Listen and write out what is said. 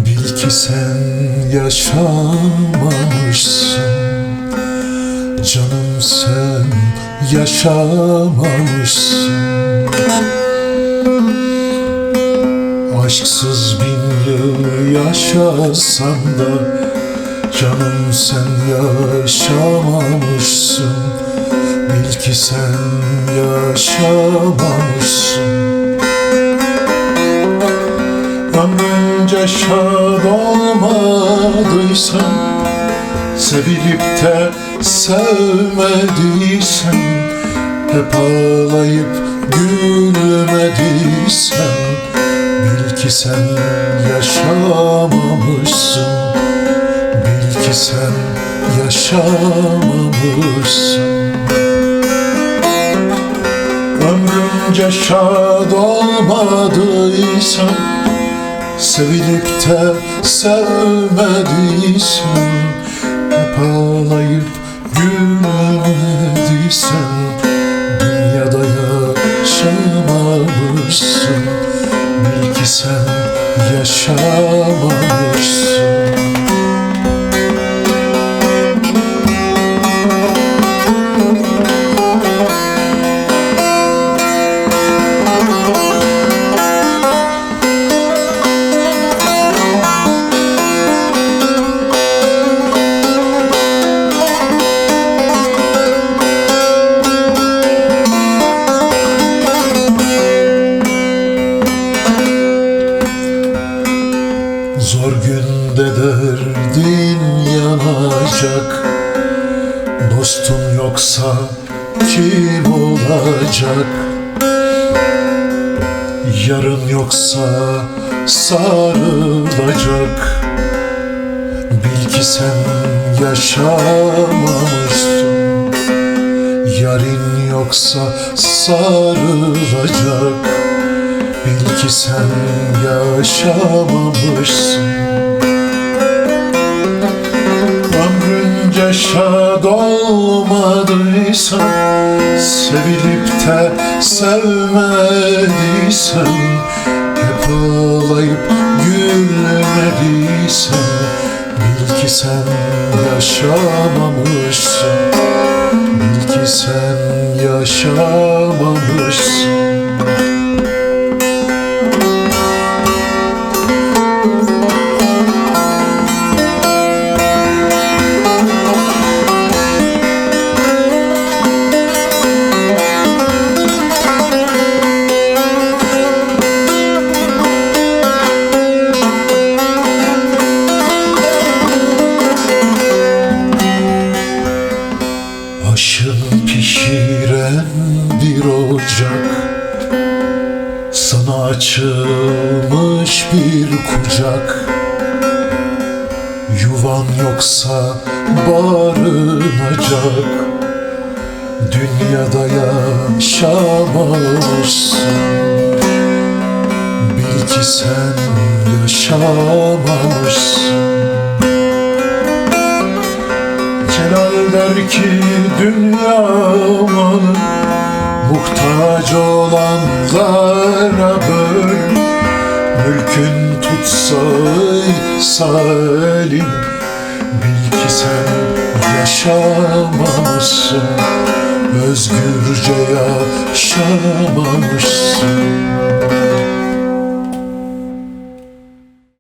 bil ki sen yaşamamışsın. Canım sen yaşamamışsın. Aşksız 1000 yıl yaşasan da canım sen yaşamamışsın. Bil ki sen yaşamamışsın. Ömrünce şad olmadıysan, sevilip de sevmediysen, hep ağlayıp gülmediysen, bil ki sen yaşamamışsın. Bil ki sen yaşamamışsın. Ömrünce şad olmadıysan, sevilip de sevmediysen, hep ağlayıp gülmediysen, dünyada yaşamamışsın. Bil ki sen yaşamamışsın. Zor günde derdin yanacak, dostun yoksa kim olacak? Yarın yoksa sarılacak, bil ki sen yaşamamışsın. Yarın yoksa sarılacak, bil ki sen yaşamamışsın. Ömrünce şad olmadıysan, sevilip de sevmediysen, hep ağlayıp gülmediysen, bil ki sen yaşamamışsın. Bil ki sen yaşamamışsın. Aşın pişiren bir ocak, sana açılmış bir kucak. Yuvan yoksa barınacak, dünyada yaşamamışsın. Bil ki sen yaşamamışsın. Celal der ki dünya malı, muhtaç olanlara böl. Mülkün tutsa salim, bil ki sen yaşamamışsın. Özgürce yaşamamışsın.